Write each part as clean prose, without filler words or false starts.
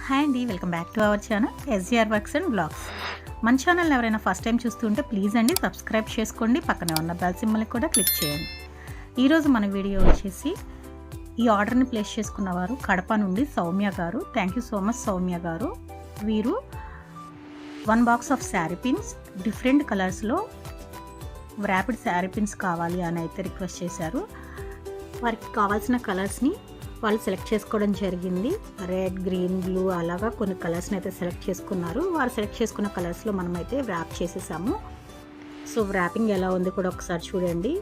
Hi అండి, welcome back to our channel SGR works and blogs. మన channel ఎవరైనా first time చూస్తుంటే please అండి సబ్స్క్రైబ్ చేసుకోండి, పక్కనే ఉన్న బెల్ సింబల్ని కూడా క్లిక్ చేయండి. ఈరోజు మన వీడియో వచ్చేసి ఈ ఆర్డర్ని ప్లేస్ చేసుకున్న వారు కడప నుండి సౌమ్య గారు. Thank you so much Soumya గారు. వీరు 1 box of sari pins different కలర్స్లో ర్యాపిడ్ శారీ పిన్స్ కావాలి అని అయితే రిక్వెస్ట్ చేశారు. వారికి కావాల్సిన కలర్స్ని వాళ్ళు సెలెక్ట్ చేసుకోవడం జరిగింది. రెడ్, గ్రీన్, బ్లూ అలాగా కొన్ని కలర్స్ని అయితే సెలెక్ట్ చేసుకున్నారు. వారు సెలెక్ట్ చేసుకున్న కలర్స్లో మనమైతే ర్యాప్ చేసేసాము. సో ర్యాపింగ్ ఎలా ఉంది కూడా ఒకసారి చూడండి.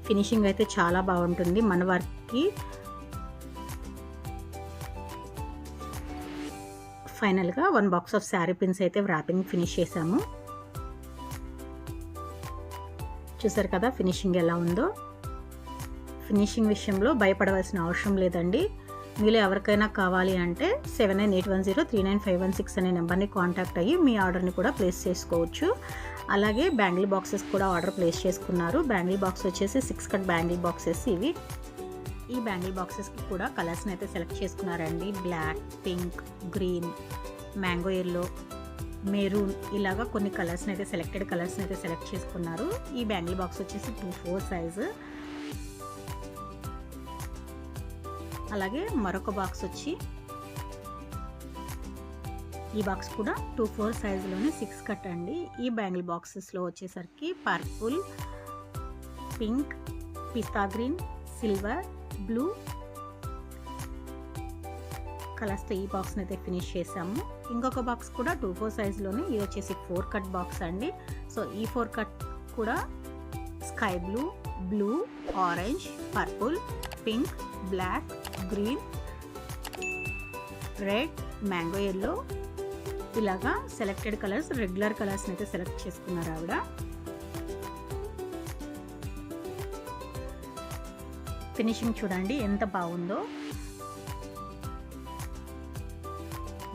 ఫినిషింగ్ అయితే చాలా బాగుంటుంది. మన వారికి ఫైనల్గా 1 బాక్స్ ఆఫ్ శారీ పిన్స్ అయితే ర్యాపింగ్ ఫినిష్ చేసాము. చూసారు కదా ఫినిషింగ్ ఎలా ఉందో. ఫినిషింగ్ విషయంలో భయపడవలసిన అవసరం లేదండి. మీలో ఎవరికైనా కావాలి అంటే 7981039516 అనే నెంబర్ని కాంటాక్ట్ అయ్యి మీ ఆర్డర్ని కూడా ప్లేస్ చేసుకోవచ్చు. అలాగే బ్యాంగిల్ బాక్సెస్ కూడా ఆర్డర్ ప్లేస్ చేసుకున్నారు. బ్యాంగిల్ బాక్స్ వచ్చేసి 6 కట్ బ్యాంగిల్ బాక్సెస్ ఇవి. ఈ బ్యాంగిల్ బాక్సెస్కి కూడా కలర్స్ని అయితే సెలెక్ట్ చేసుకున్నారండి. Black, pink, green, mango yellow, maroon ఇలాగా కొన్ని కలర్స్ని అయితే సెలెక్టెడ్ కలర్స్ని అయితే సెలెక్ట్ చేసుకున్నారు. ఈ బ్యాంగిల్ బాక్స్ వచ్చేసి 2/4 సైజు. అలాగే మరొక బాక్స్ వచ్చి ఈ బాక్స్ కూడా 2/4 సైజులోనే 6 కట్ అండి. ఈ బ్యాంగిల్ బాక్సెస్లో వచ్చేసరికి పర్పుల్, పింక్, పిస్తా గ్రీన్, సిల్వర్, బ్లూ కలర్స్తో ఈ బాక్స్ని అయితే ఫినిష్ చేసాము. ఇంకొక బాక్స్ కూడా 2/4 సైజులోనే, ఇది వచ్చేసి 4 కట్ బాక్స్ అండి. సో ఈ 4 కట్ కూడా sky blue, blue, orange, purple, pink, black, green, red, mango yellow ఇలాగా సెలెక్టెడ్ కలర్స్, రెగ్యులర్ కలర్స్ని అయితే సెలెక్ట్ చేసుకున్నారు ఆవిడ. ఫినిషింగ్ చూడండి ఎంత బాగుందో.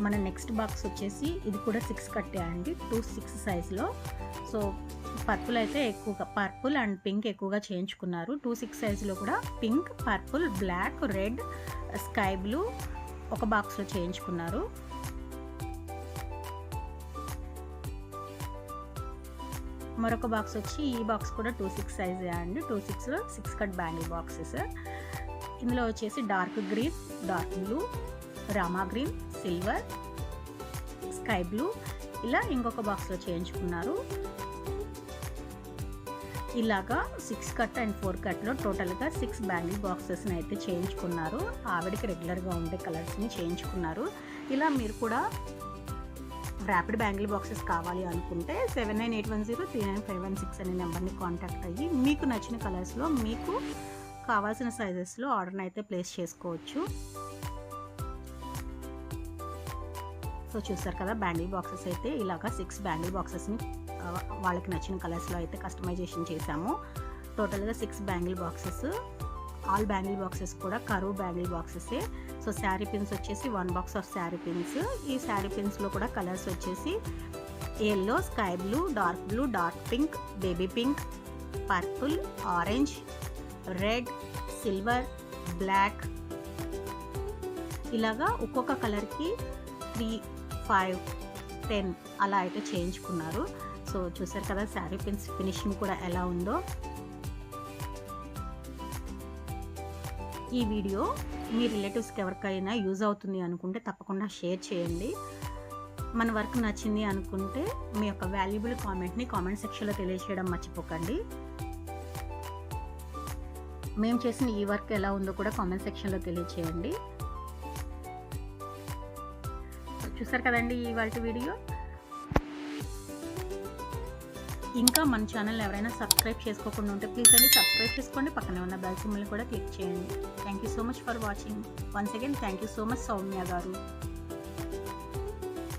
మన నెక్స్ట్ బాక్స్ వచ్చేసి ఇది కూడా 6 కట్టే అండి, 2/6 సైజులో. సో పర్పుల్ అయితే ఎక్కువగా, పర్పుల్ అండ్ పింక్ ఎక్కువగా చేయించుకున్నారు. 2/6 సైజులో కూడా pink, purple, black, red, sky blue ఒక బాక్స్లో చేయించుకున్నారు. మరొక బాక్స్ వచ్చి ఈ బాక్స్ కూడా 2/6 సైజే అండి. 2/6లో 6 కట్ బ్యాంగిల్ బాక్సెస్. ఇందులో వచ్చేసి dark green, dark blue, Rama green, silver, sky blue ఇలా ఇంకొక బాక్స్లో చేయించుకున్నారు. ఇలాగా 6 కట్ అండ్ 4 కట్లో టోటల్గా 6 బ్యాంగిల్ బాక్సెస్ని అయితే చేయించుకున్నారు. ఆవిడకి రెగ్యులర్గా ఉండే కలర్స్ని చేయించుకున్నారు. ఇలా మీరు కూడా ర్యాపిడ్ బ్యాంగిల్ బాక్సెస్ కావాలి అనుకుంటే 7981039516 అనే నెంబర్ని కాంటాక్ట్ అయ్యి మీకు నచ్చిన కలర్స్లో మీకు కావాల్సిన సైజెస్లో ఆర్డర్ని అయితే ప్లేస్ చేసుకోవచ్చు. సో చూసారు కదా బ్యాంగిల్ బాక్సెస్ అయితే ఇలాగా 6 బ్యాంగిల్ బాక్సెస్ని వాళ్ళకి నచ్చిన కలర్స్లో అయితే కస్టమైజేషన్ చేశాము. టోటల్గా 6 bangle boxes. All bangle boxes కూడా కరువు బ్యాంగిల్ బాక్సెసే. సో శారీ పిన్స్ వచ్చేసి 1 బాక్స్ ఆఫ్ శారీ పిన్స్. ఈ శారీ పిన్స్లో కూడా కలర్స్ వచ్చేసి yellow, sky blue, dark blue, dark pink, baby pink, purple, orange, red, silver, black ఇలాగా ఒక్కొక్క కలర్కి 3, 5, 10 అలా అయితే చేయించుకున్నారు. సో చూసారు కదా శారీ పిన్స్ ఫినిషింగ్ కూడా ఎలా ఉందో. ఈ వీడియో మీ రిలేటివ్స్కి ఎవరికైనా యూజ్ అవుతుంది అనుకుంటే తప్పకుండా షేర్ చేయండి. మన వర్క్ నచ్చింది అనుకుంటే మీ యొక్క వాల్యుబుల్ కామెంట్ని కామెంట్ సెక్షన్లో తెలియజేయడం మర్చిపోకండి. మేము చేసిన ఈ వర్క్ ఎలా ఉందో కూడా కామెంట్ సెక్షన్లో తెలియజేయండి. చూసారు కదండి ఇవాళ వీడియో. ఇంకా మన ఛానల్ ఎవరైనా సబ్స్క్రైబ్ చేసుకోకుండా ఉంటే ప్లీజ్ అండి సబ్స్క్రైబ్ చేసుకోండి, పక్కనే ఉన్న బెల్ సింబల్ని కూడా క్లిక్ చేయండి. Thank you so much for watching. Once again thank you so much Soumya గారు.